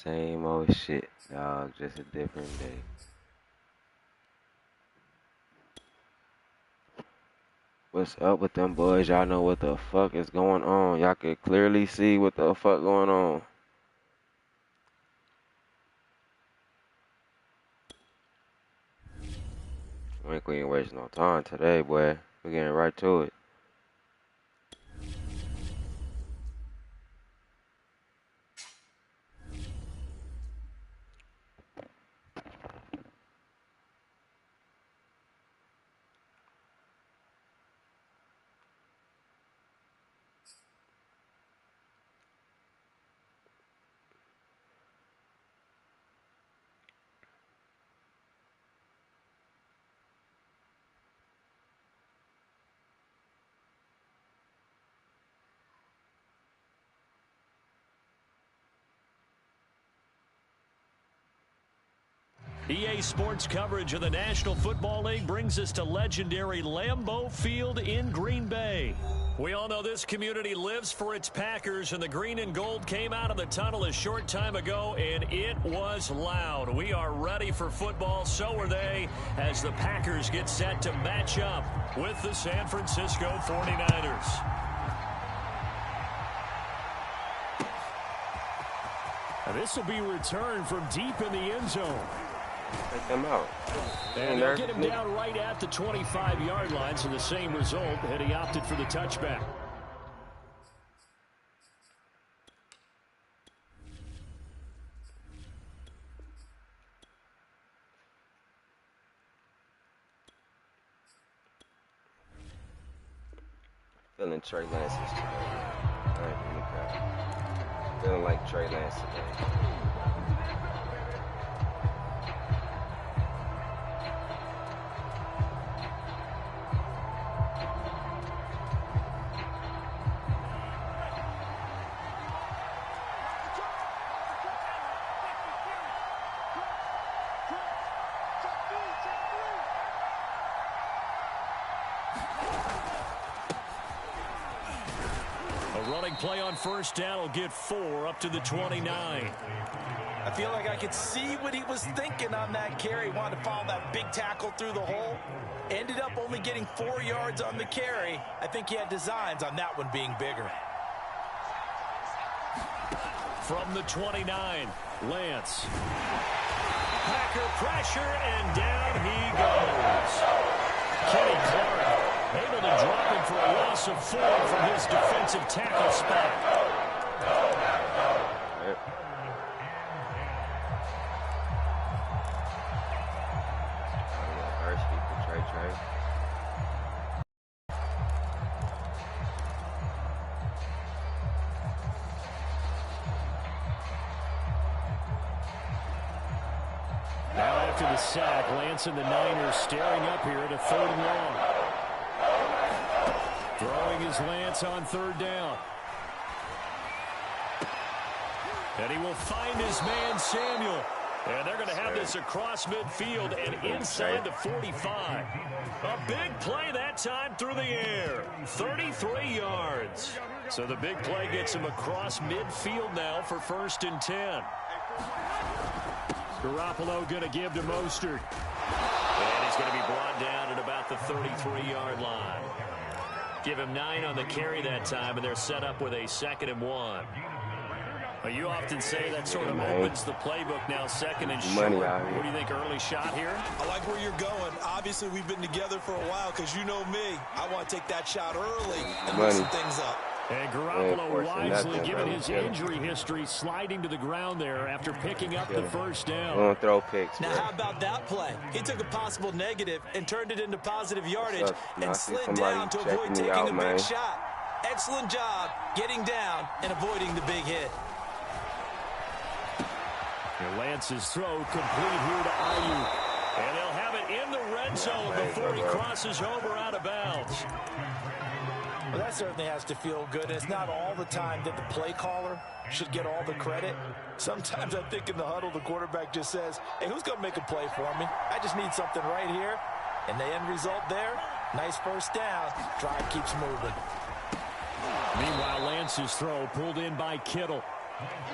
Same old shit, dog. Just a different day. What's up with them boys? Y'all know what the fuck is going on. Y'all can clearly see what the fuck going on. We ain't wasting no time today, boy. We're getting right to it. EA Sports coverage of the National Football League brings us to legendary Lambeau Field in Green Bay. We all know this community lives for its Packers, and the green and gold came out of the tunnel a short time ago, and it was loud. We are ready for football, so are they, as the Packers get set to match up with the San Francisco 49ers. This will be returned from deep in the end zone. Take them out. And they'll get him down right at the 25-yard line, so the same result, and he opted for the touchback. Feeling Trey Lance today. Feeling like Trey Lance today. Play on first down will get 4 up to the 29. I feel like I could see what he was thinking on that carry. Wanted to follow that big tackle through the hole. Ended up only getting 4 yards on the carry. I think he had designs on that one being bigger. From the 29, Lance. Packer pressure, and down he goes. Kenny Clark able to drop him for a loss of 4 from his defensive tackle spot. Now after the sack, Lance and the Niners staring up here at a 3rd and long. Throwing his Lance on 3rd down. And he will find his man, Samuel. And they're going to have this across midfield and inside the 45. A big play that time through the air. 33 yards. So the big play gets him across midfield now for 1st and 10. Garoppolo going to give to Mostert. And he's going to be brought down at about the 33-yard line. Give him 9 on the carry that time, and they're set up with a 2nd and 1. Well, you often say that sort of opens the playbook now, 2nd and short. What do you think, early shot here? I like where you're going. Obviously, we've been together for a while because you know me. I want to take that shot early and mix some things up. And Garoppolo wisely, given his injury history, sliding to the ground there after picking up the 1st down. Don't throw picks. Now, how about that play? He took a possible negative and turned it into positive yardage and slid down to avoid taking a big shot. Excellent job getting down and avoiding the big hit. And Lance's throw complete here to Ayuk. And they'll have it in the red zone before he crosses over out of bounds. Well, that certainly has to feel good. It's not all the time that the play caller should get all the credit. Sometimes I think in the huddle, the quarterback just says, hey, who's going to make a play for me? I just need something right here. And the end result there, nice 1st down. Drive keeps moving. Meanwhile, Lance's throw pulled in by Kittle.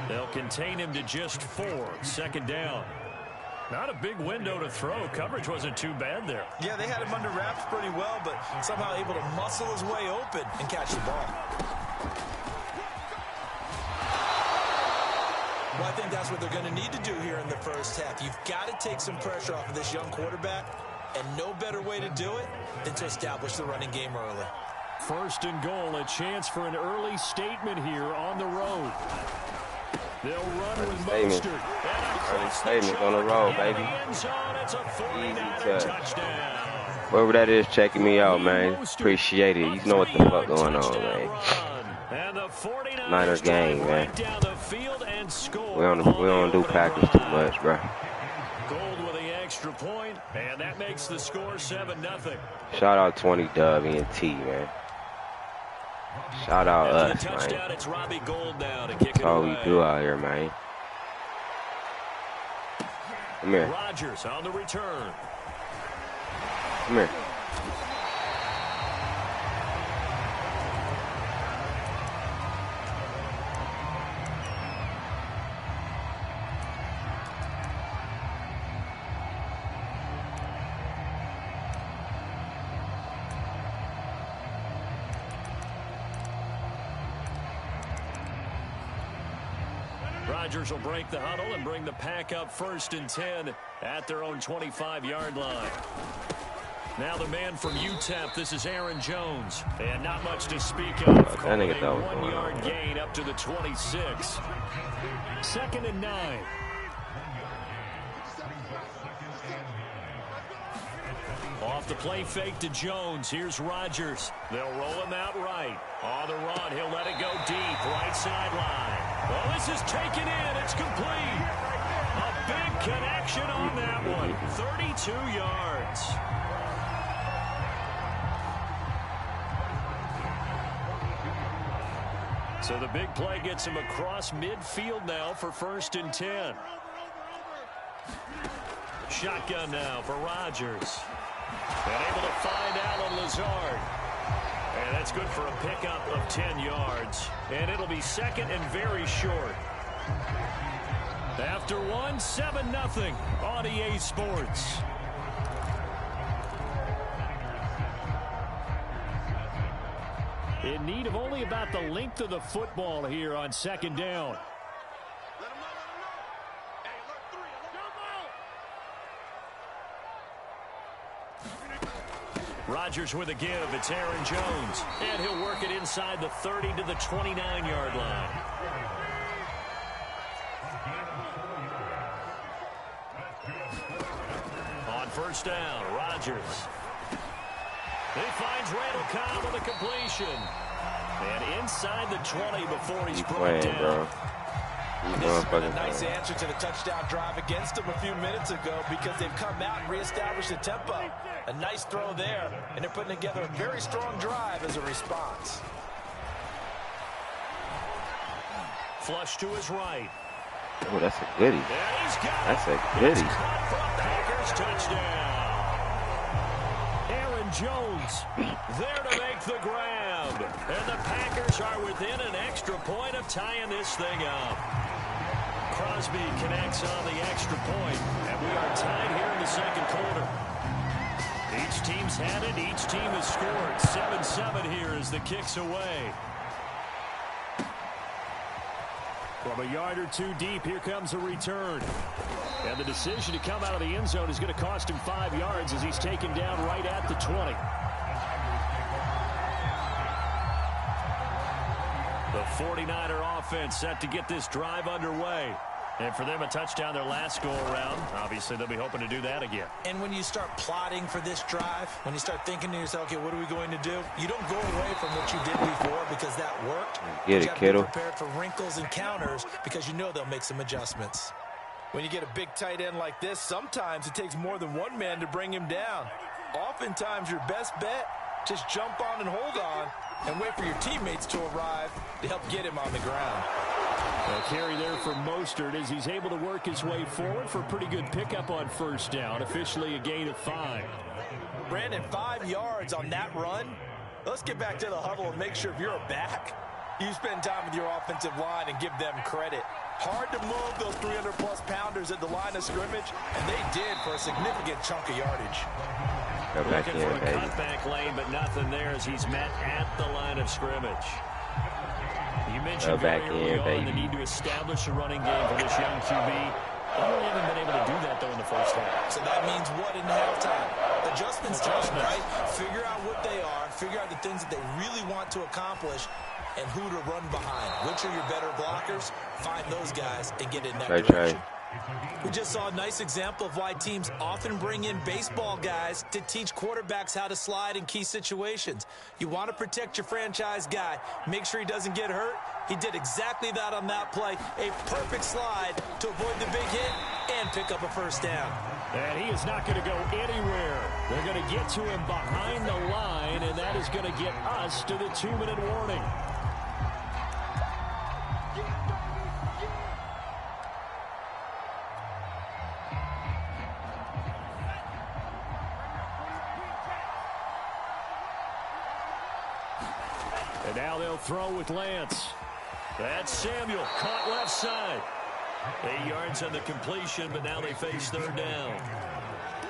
They'll contain him to just 4. 2nd down. Not a big window to throw. Coverage wasn't too bad there. Yeah, they had him under wraps pretty well, but somehow able to muscle his way open and catch the ball. Well, I think that's what they're going to need to do here in the first half. You've got to take some pressure off of this young quarterback, and no better way to do it than to establish the running game early. 1st and goal, a chance for an early statement here on the road. They'll run with Mostert. Early statements on the road, baby. It's a 49er touchdown. Whoever that is checking me out, man. Appreciate it. You know what the fuck going on, man. Niner game, man. We don't do Packers too much, bro. Gold with the extra point, and that makes the score 7-0. Shout out 20 Dub ENT, man. Shout out us, man. It's Robbie Gold now to kick That's all we do out here, man. Come here. Rodgers on the return. Come here. Rodgers will break the huddle and bring the pack up 1st and 10 at their own 25-yard line. Now the man from UTEP, this is Aaron Jones. And not much to speak of. That nigga thought was going 1-yard on. gain up to the 26. 2nd and 9. Off the play fake to Jones. Here's Rodgers. They'll roll him out right. On the run, he'll let it go deep. Right sideline. Well, this is taken in. It's complete. A big connection on that one. 32 yards. So the big play gets him across midfield now for 1st and 10. Shotgun now for Rodgers. And able to find Alan Lazard. And that's good for a pickup of 10 yards. And it'll be 2nd and very short. After 7-0 on EA Sports. In need of only about the length of the football here on 2nd down. Rodgers with a give. It's Aaron Jones. And he'll work it inside the 30 to the 29-yard line. On 1st down, Rodgers. He finds Randall Cobb with a completion. And inside the 20 before he's brought down. Bro. This has been a nice answer to the touchdown drive against them a few minutes ago because they've come out and reestablished the tempo. A nice throw there, and they're putting together a very strong drive as a response. Flush to his right. Oh, that's a goodie. That's a goodie. Packers touchdown. Aaron Jones there to make the grab. And the Packers are within an extra point of tying this thing up. Crosby connects on the extra point, and we are tied here in the 2nd quarter. Each team's had it. Each team has scored. 7-7 here as the kick's away. From a yard or two deep, here comes a return. And the decision to come out of the end zone is going to cost him 5 yards as he's taken down right at the 20. The 49er offense set to get this drive underway. And for them, a touchdown their last go-around. Obviously, they'll be hoping to do that again. And when you start plotting for this drive, when you start thinking to yourself, okay, what are we going to do? You don't go away from what you did before because that worked. Get it, kiddo. You have to be prepared for wrinkles and counters because you know they'll make some adjustments. When you get a big tight end like this, sometimes it takes more than one man to bring him down. Oftentimes, your best bet, just jump on and hold on and wait for your teammates to arrive to help get him on the ground. A carry there for Mostert as he's able to work his way forward for a pretty good pickup on 1st down. Officially a gain of 5. Brandon, 5 yards on that run. Let's get back to the huddle and make sure if you're a back, You spend time with your offensive line and give them credit. Hard to move those 300-plus pounders at the line of scrimmage, and they did for a significant chunk of yardage. Looking for a cutback lane, but nothing there as he's met at the line of scrimmage. You mentioned very early on the need to establish a running game for this young QB. They really haven't been able to do that, though, in the first half. So that means what in halftime? Adjustments time, right? Figure out what they are, figure out the things that they really want to accomplish, and who to run behind. Which are your better blockers? Find those guys and get in that direction. We just saw a nice example of why teams often bring in baseball guys to teach quarterbacks how to slide in key situations. You want to protect your franchise guy. Make sure he doesn't get hurt. He did exactly that on that play. A perfect slide to avoid the big hit and pick up a first down. And he is not going to go anywhere. They're going to get to him behind the line, and that is going to get us to the 2-minute warning. And now they'll throw with Lance. That's Samuel, caught left side. 8 yards on the completion, but now they face third down.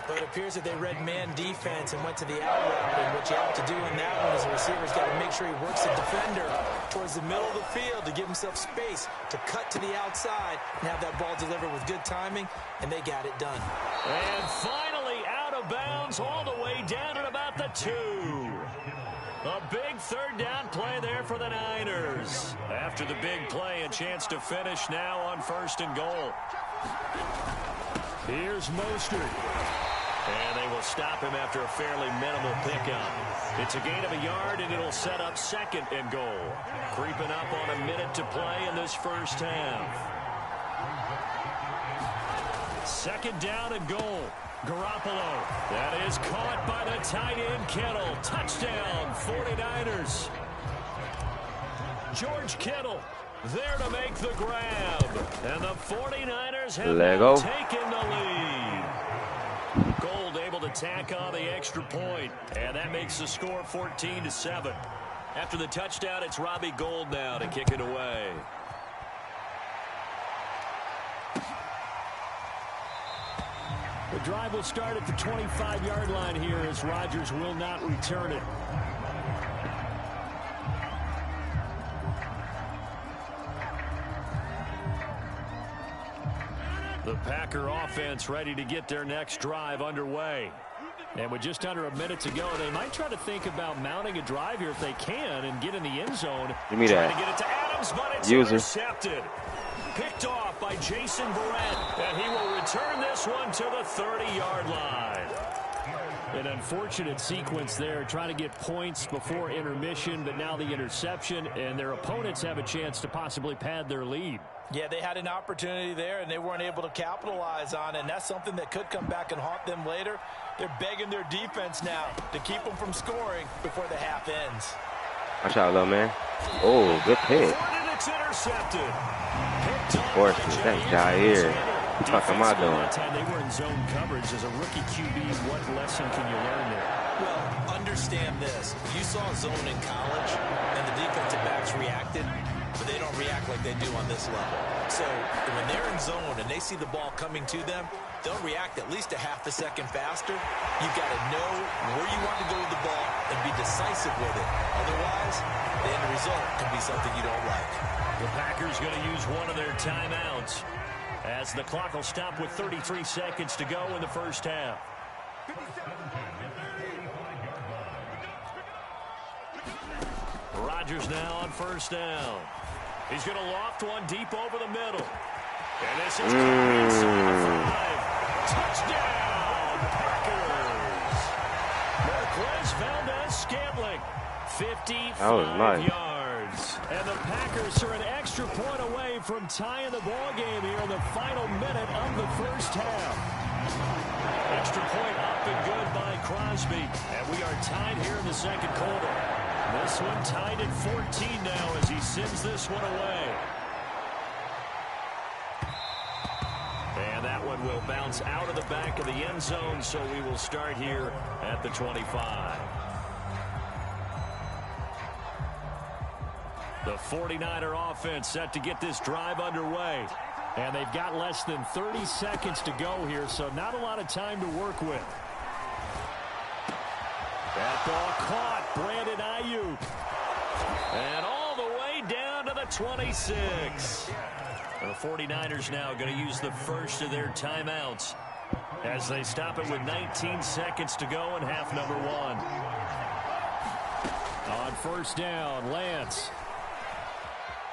But it appears that they read man defense and went to the out route. And what you have to do in that one is the receiver's got to make sure he works the defender towards the middle of the field to give himself space to cut to the outside and have that ball delivered with good timing, and they got it done. And finally out of bounds all the way down at about the 2. A big third down play there for the Niners. After the big play, a chance to finish now on 1st and goal. Here's Mostert. And they will stop him after a fairly minimal pickup. It's a gain of a yard, and it'll set up 2nd and goal. Creeping up on a minute to play in this first half. 2nd down and goal. Garoppolo. That is caught by the tight end Kittle. Touchdown, 49ers. George Kittle there to make the grab. And the 49ers have now taken the lead. Gold able to tack on the extra point. And that makes the score 14-7. After the touchdown, it's Robbie Gould now to kick it away. The drive will start at the 25-yard line here as Rodgers will not return it. The Packer offense ready to get their next drive underway. And with just under a minute to go, they might try to think about mounting a drive here if they can and get in the end zone. Give me that. Trying to get it to Adams, but it's intercepted. Picked off by Jason Verrett, and he will return this one to the 30-yard line. An unfortunate sequence there, trying to get points before intermission, but now the interception, and their opponents have a chance to possibly pad their lead. Yeah, they had an opportunity there, and they weren't able to capitalize on it, and that's something that could come back and haunt them later. They're begging their defense now to keep them from scoring before the half ends. Watch out, little man. Oh, good pick. It's intercepted. Force that guy here. What the fuck am I doing? They were in zone coverage as a rookie QB. What lesson can you learn there? Well, understand this. You saw zone in college, and the defensive backs reacted, but they don't react like they do on this level. So when they're in zone and they see the ball coming to them, they'll react at least a half a second faster. You've got to know where you want to go with the ball and be decisive with it. Otherwise, the end result can be something you don't like. The Packers going to use one of their timeouts as the clock will stop with 33 seconds to go in the first half. Rodgers now on 1st down. He's going to loft one deep over the middle. And this is inside 5. Touchdown, Packers. Marquez Valdez-Scantling, 55 yards. And the Packers are an extra point away from tying the ball game here in the final minute of the first half. Extra point up and good by Crosby. And we are tied here in the second quarter. This one tied at 14 now as he sends this one away. And that one will bounce out of the back of the end zone, so we will start here at the 25. The 49er offense set to get this drive underway. And they've got less than 30 seconds to go here, so not a lot of time to work with. That ball caught. Brandon Ayuk. And all the way down to the 26. And the 49ers now going to use the first of their timeouts as they stop it with 19 seconds to go in half number 1. On first down, Lance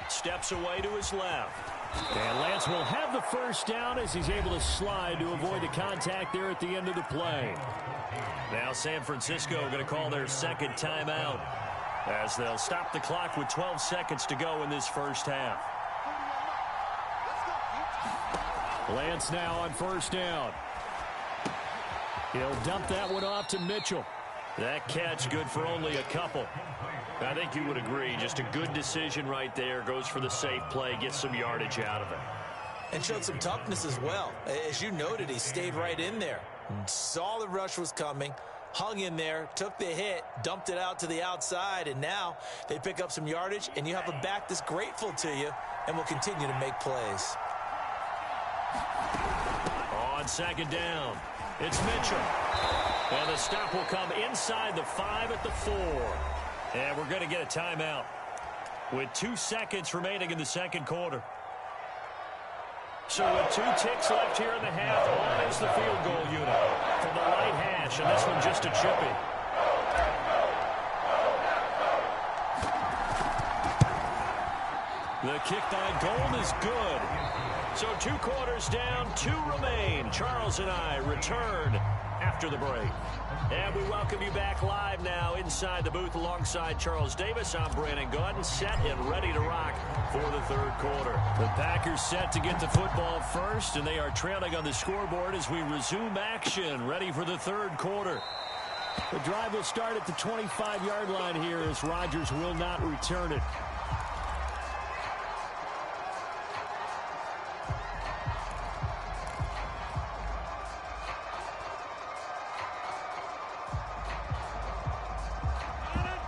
steps away to his left. And Lance will have the first down as he's able to slide to avoid the contact there at the end of the play. Now San Francisco going to call their second timeout as they'll stop the clock with 12 seconds to go in this first half. Lance now on first down. He'll dump that one off to Mitchell. That catch good for only a couple. I think you would agree, just a good decision right there. Goes for the safe play, gets some yardage out of it. And showed some toughness as well. As you noted, he stayed right in there. Saw the rush was coming, hung in there, took the hit, dumped it out to the outside, and now they pick up some yardage, and you have a back that's grateful to you and will continue to make plays. On second down, it's Mitchell. And the stop will come inside the 5 at the 4. And we're going to get a timeout with 2 seconds remaining in the second quarter. So with 2 ticks left here in the half, on is the field goal unit from the right hash, and this one just a chippy. The kick by Gold is good. So 2 quarters down, 2 remain. Charles and I return after the break. And we welcome you back live now inside the booth alongside Charles Davis. I'm Brandon Gaudin, set and ready to rock for the third quarter. The Packers set to get the football first, and they are trailing on the scoreboard as we resume action, ready for the third quarter. The drive will start at the 25-yard line here as Rodgers will not return it.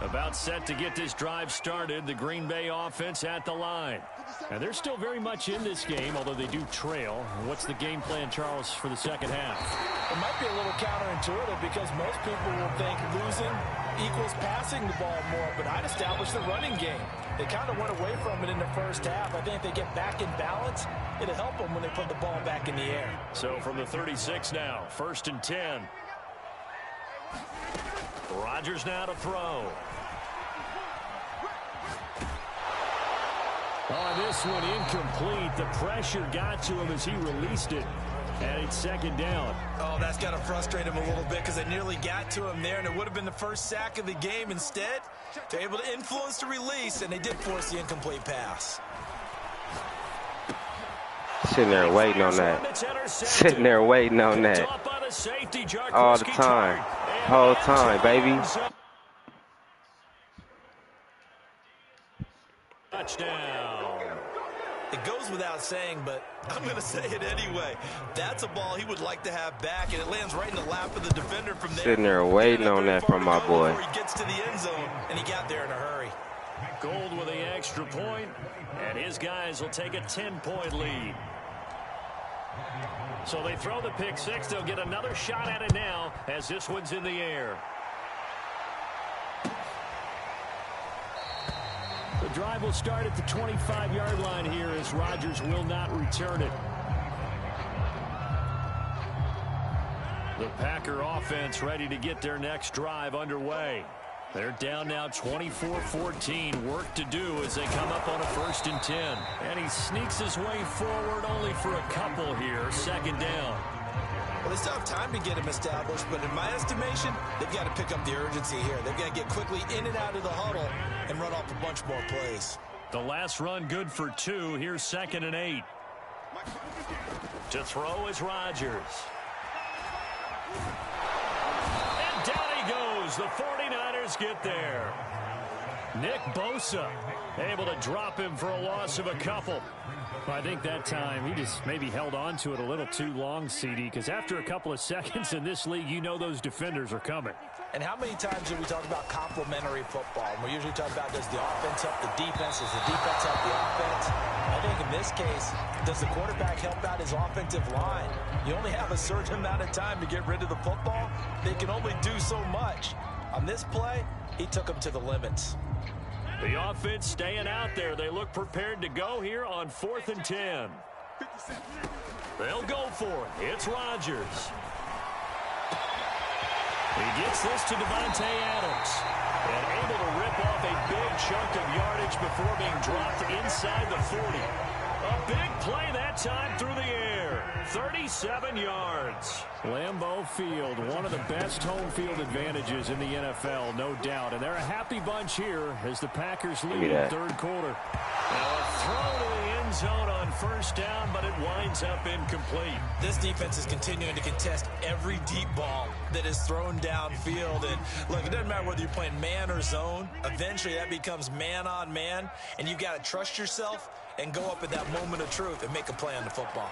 About set to get this drive started. The Green Bay offense at the line. And they're still very much in this game, although they do trail. What's the game plan, Charles, for the second half? It might be a little counterintuitive because most people will think losing equals passing the ball more, but I'd establish the running game. They kind of went away from it in the first half. I think if they get back in balance, it'll help them when they put the ball back in the air. So from the 36 now, 1st and 10. Rodgers now to throw. On this one, incomplete. The pressure got to him as he released it. And it's second down. Oh, that's got to frustrate him a little bit because they nearly got to him there, and it would have been the first sack of the game. Instead, they're able to influence the release, and they did force the incomplete pass. Sitting there waiting on that. Sitting there waiting on that. All the time. Whole time, baby. Touchdown. It goes without saying, but I'm going to say it anyway. That's a ball he would like to have back, and it lands right in the lap of the defender from there. Sitting there waiting on that from my boy. He gets to the end zone, and he got there in a hurry. Gold with the extra point, and his guys will take a 10-point lead. So they throw the pick six. They'll get another shot at it now as this one's in the air. The drive will start at the 25-yard line here as Rodgers will not return it. The Packer offense ready to get their next drive underway. They're down now 24-14. Work to do as they come up on a 1st and 10. And he sneaks his way forward only for a couple here. Second down. Well, they still have time to get him established, but in my estimation, they've got to pick up the urgency here. They've got to get quickly in and out of the huddle and run off a bunch more plays. The last run good for 2. Here's 2nd and 8. To throw is Rodgers. And down he goes. The 49ers get there. Nick Bosa able to drop him for a loss of a couple. Well, I think that time he just maybe held on to it a little too long, CD, because after a couple of seconds in this league, you know those defenders are coming. And how many times do we talk about complementary football? And we're usually talking about, does the offense help the defense? Does the defense help the offense? I think in this case, does the quarterback help out his offensive line? You only have a certain amount of time to get rid of the football. They can only do so much. On this play, he took them to the limits. The offense staying out there. They look prepared to go here on 4th and 10. They'll go for it. It's Rodgers. He gets this to Devontae Adams. And able to rip off a big chunk of yardage before being dropped inside the 40. A big play that time through the air. 37 yards. Lambeau Field, one of the best home field advantages in the NFL, no doubt. And they're a happy bunch here as the Packers lead in third quarter. Now a throw to the end zone on first down, but it winds up incomplete. This defense is continuing to contest every deep ball that is thrown downfield. And look, it doesn't matter whether you're playing man or zone. Eventually that becomes man on man, and you've got to trust yourself and go up at that moment of truth and make a play on the football.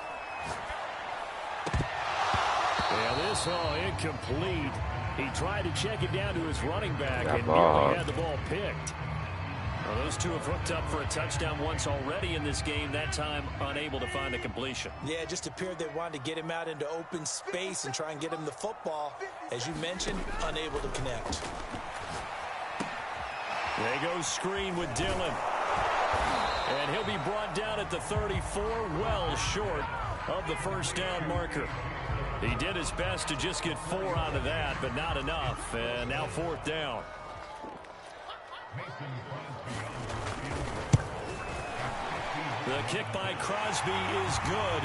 Yeah, this all incomplete. He tried to check it down to his running back and nearly had the ball picked. Well, those two have hooked up for a touchdown once already in this game, that time unable to find the completion. Yeah, it just appeared they wanted to get him out into open space and try and get him the football. As you mentioned, unable to connect. There goes screen with Dillon. And he'll be brought down at the 34, well short of the first down marker. He did his best to just get 4 out of that, but not enough. And now 4th down. The kick by Crosby is good.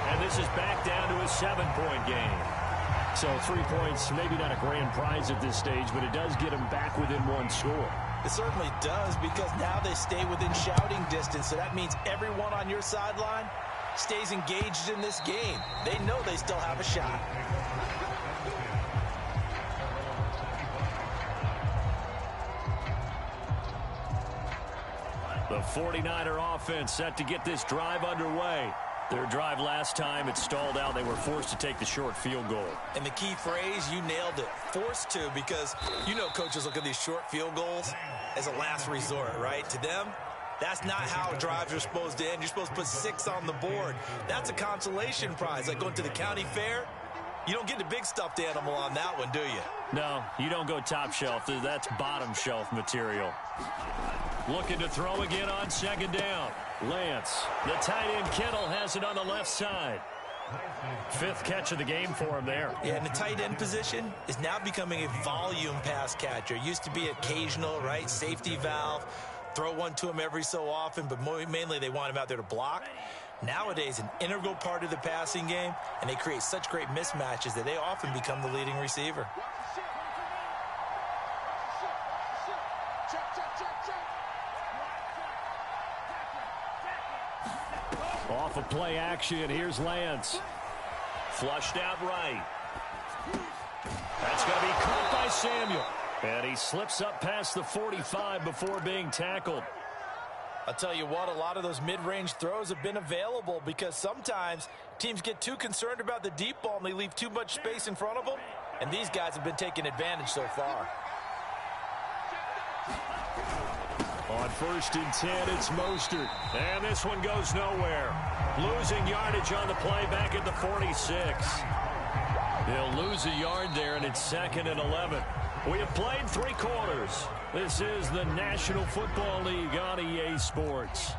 And this is back down to a 7-point game. So 3 points, maybe not a grand prize at this stage, but it does get them back within 1 score. It certainly does, because now they stay within shouting distance. So that means everyone on your sideline stays engaged in this game. They know they still have a shot. The 49er offense set to get this drive underway. Their drive last time, it stalled out. They were forced to take the short field goal. And the key phrase, you nailed it, forced to, because you know coaches look at these short field goals as a last resort, right? To them, that's not how drives are supposed to end. You're supposed to put 6 on the board. That's a consolation prize, like going to the county fair. You don't get the big stuffed animal on that one, do you? No, you don't go top shelf. That's bottom shelf material. Looking to throw again on 2nd down. Lance, the tight end Kittle, has it on the left side. 5th catch of the game for him there. Yeah, and the tight end position is now becoming a volume pass catcher. Used to be occasional, right? Safety valve. Throw one to him every so often, but mainly they want him out there to block. Nowadays, an integral part of the passing game, and they create such great mismatches that they often become the leading receiver. Off of play action, here's Lance. Flushed out right. That's going to be caught by Samuel. And he slips up past the 45 before being tackled. I'll tell you what, a lot of those mid-range throws have been available because sometimes teams get too concerned about the deep ball and they leave too much space in front of them. And these guys have been taking advantage so far. On 1st and 10, it's Mostert. And this one goes nowhere. Losing yardage on the play back at the 46. They'll lose a yard there, and it's 2nd and 11. We have played 3 quarters. This is the National Football League on EA Sports.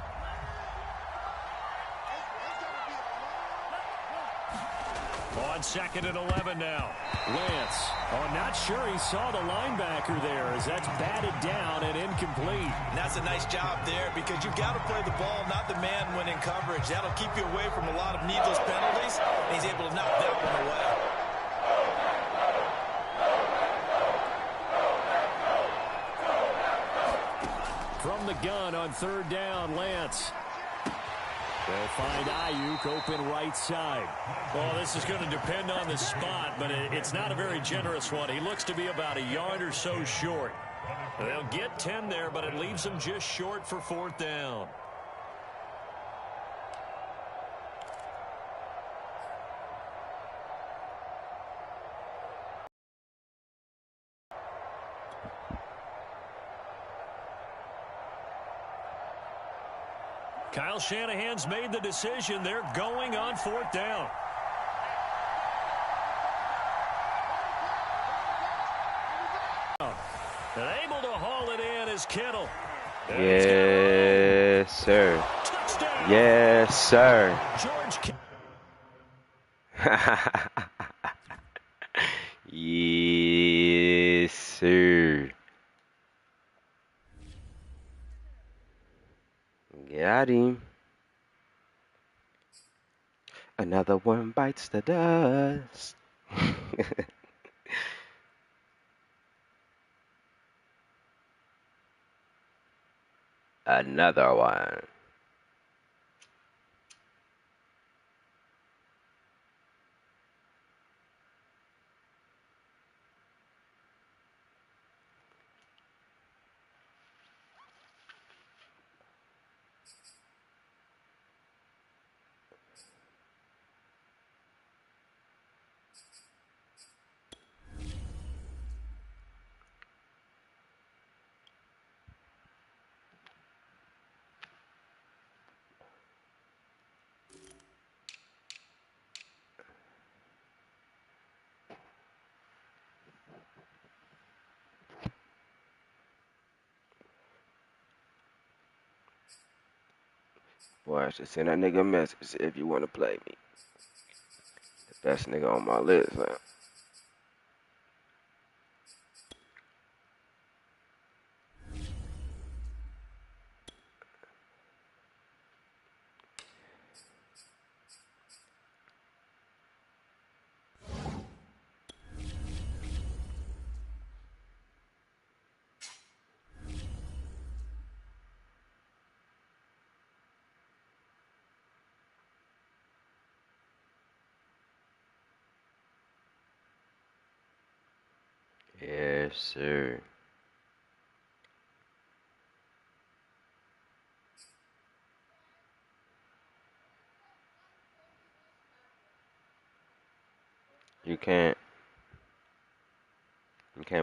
On 2nd and 11 now. Lance. Oh, not sure he saw the linebacker there as that's batted down and incomplete. And that's a nice job there because you've got to play the ball, not the man when in coverage. That'll keep you away from a lot of needless penalties. And he's able to knock that one away. From the gun on 3rd down, Lance. They'll find Ayuk open right side. Well, this is going to depend on the spot, but it's not a very generous one. He looks to be about a yard or so short. They'll get 10 there, but it leaves them just short for 4th down. Kyle Shanahan's made the decision. They're going on 4th down. And able to haul it in is Kittle. Yes, sir. Touchdown. Yes, sir. George Yes, sir. Got him. Another one bites the dust. Another one. Boy, I should send that nigga a message if you want to play me. The best nigga on my list, man. Yes, sir. You can't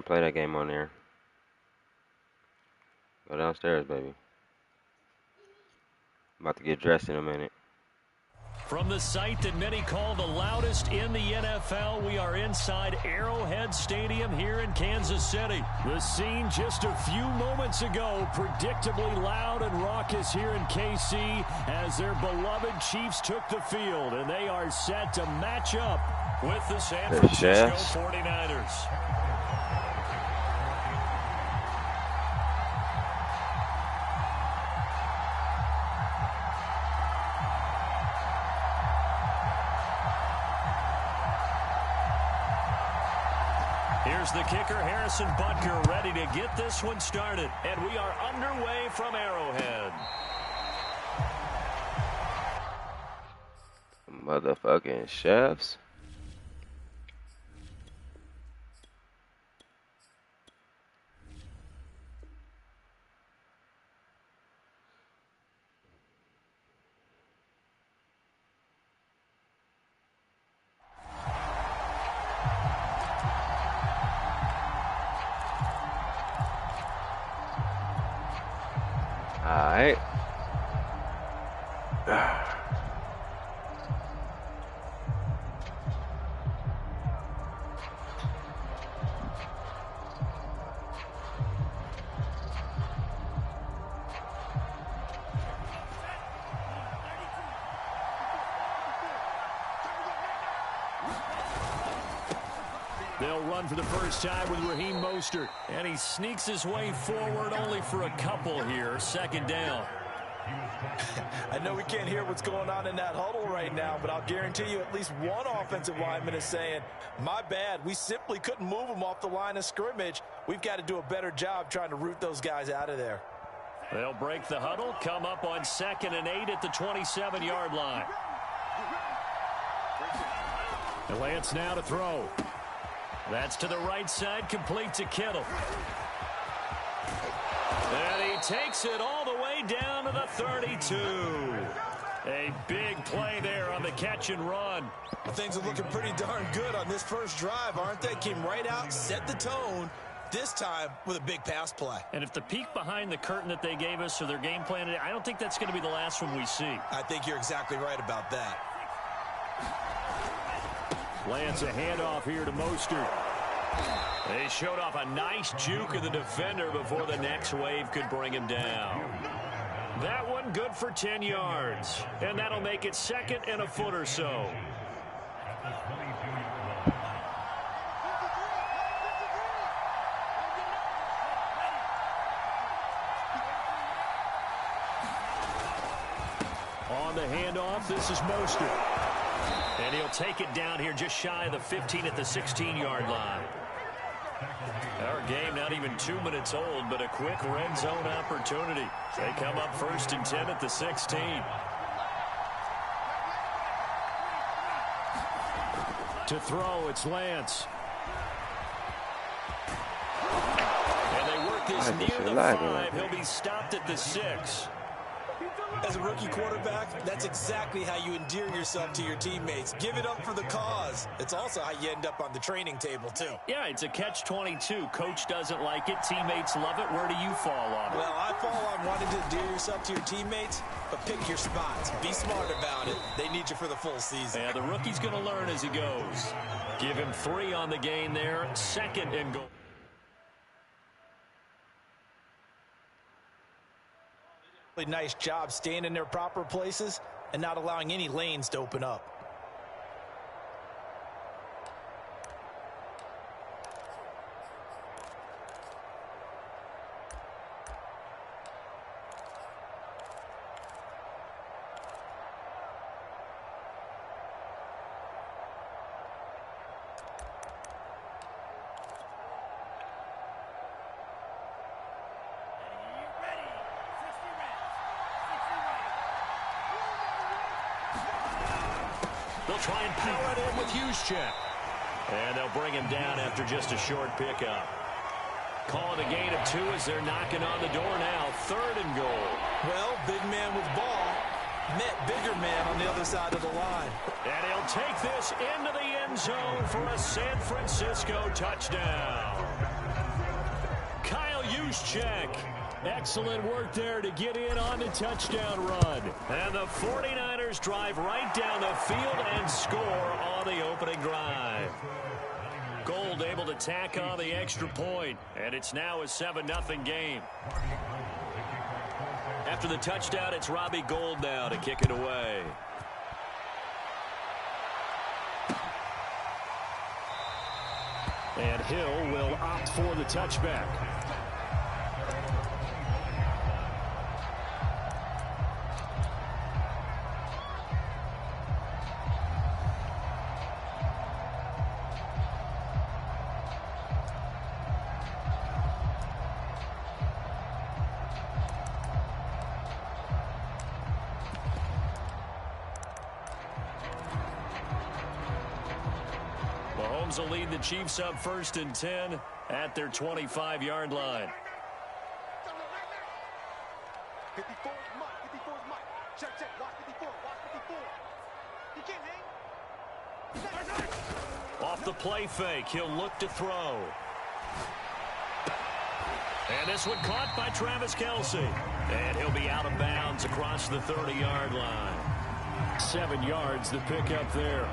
play that game on there. Go downstairs, baby. I'm about to get dressed in a minute. From the site that many call the loudest in the NFL, we are inside Arrowhead Stadium here in Kansas City. The scene just a few moments ago, predictably loud and raucous here in KC as their beloved Chiefs took the field, and they are set to match up with the San Francisco 49ers. Here's the kicker, Harrison Butker, ready to get this one started. And we are underway from Arrowhead. Motherfucking chefs. Alright. They'll run for the first time with Raheem Mostert. And he sneaks his way forward only for a couple here. 2nd down. I know we can't hear what's going on in that huddle right now, but I'll guarantee you at least one offensive lineman is saying, my bad, we simply couldn't move them off the line of scrimmage. We've got to do a better job trying to root those guys out of there. They'll break the huddle, come up on 2nd and 8 at the 27-yard line. And Lance now to throw. That's to the right side, complete to Kittle. takes it all the way down to the 32. A big play there on the catch and run. Things are looking pretty darn good on this first drive, aren't they? Came right out, set the tone, this time with a big pass play. And if the peek behind the curtain that they gave us or their game plan, I don't think that's going to be the last one we see. I think you're exactly right about that. Lands a handoff here to Mostert. They showed off a nice juke of the defender before the next wave could bring him down. That one good for 10 yards. And that'll make it 2nd and a foot or so. On the handoff, this is Mostert. And he'll take it down here just shy of the 15 at the 16-yard line. Our game not even 2 minutes old, but a quick red zone opportunity. They come up 1st and 10 at the 16. To throw, it's Lance. And they work this near the 5. He'll be stopped at the 6. As a rookie quarterback, that's exactly how you endear yourself to your teammates. Give it up for the cause. It's also how you end up on the training table, too. Yeah, it's a catch-22. Coach doesn't like it. Teammates love it. Where do you fall on it? Well, I fall on wanting to endear yourself to your teammates, but pick your spots. Be smart about it. They need you for the full season. Yeah, the rookie's going to learn as he goes. Give him 3 on the gain there. 2nd and goal. Really nice job staying in their proper places and not allowing any lanes to open up. They'll try and power it in with Juszczyk. And they'll bring him down after just a short pickup. Calling a gain of 2 as they're knocking on the door now. 3rd and goal. Well, big man with ball met bigger man on the other side of the line. And he'll take this into the end zone for a San Francisco touchdown. Kyle Juszczyk. Excellent work there to get in on the touchdown run. And the 49ers drive right down the field and score on the opening drive. Gold able to tack on the extra point, and it's now a 7-0 game. After the touchdown, it's Robbie Gould now to kick it away. And Hill will opt for the touchback. Mahomes will lead the Chiefs up 1st and 10 at their 25-yard line. 54 is Mike. 54 is Mike. Check, check. Watch 54. Watch 54. He can't hang. Off the play fake, he'll look to throw. And this one caught by Travis Kelce. And he'll be out of bounds across the 30-yard line. 7 yards the pickup there.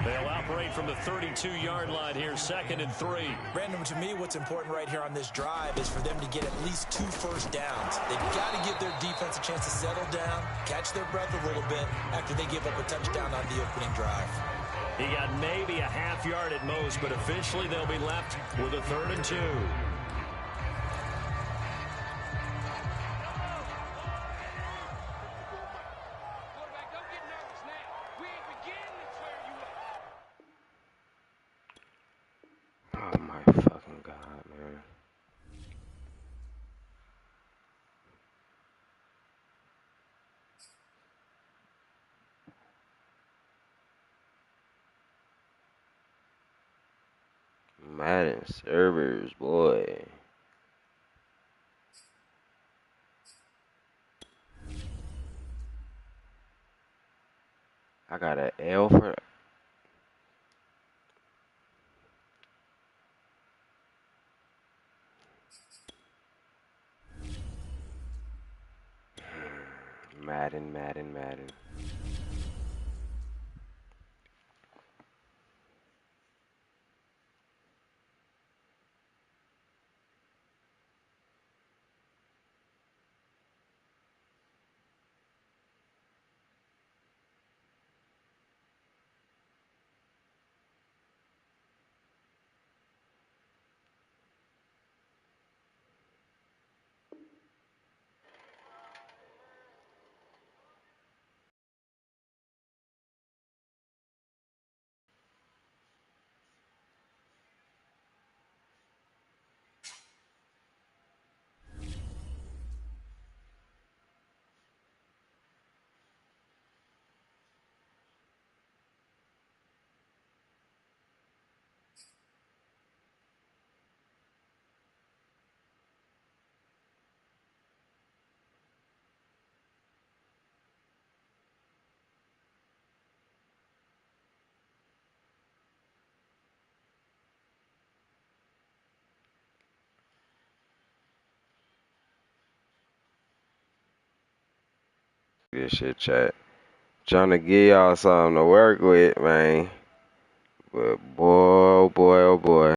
They'll operate from the 32-yard line here, 2nd and 3. Brandon, to me, what's important right here on this drive is for them to get at least 2 first downs. They've got to give their defense a chance to settle down, catch their breath a little bit after they give up a touchdown on the opening drive. He got maybe a half yard at most, but officially they'll be left with a 3rd and 2. Oh my fucking God, man. Madden servers, boy. I got an L for Madden, Madden, Madden. This shit, chat. Trying to give y'all something to work with, man. But boy, oh boy, oh boy.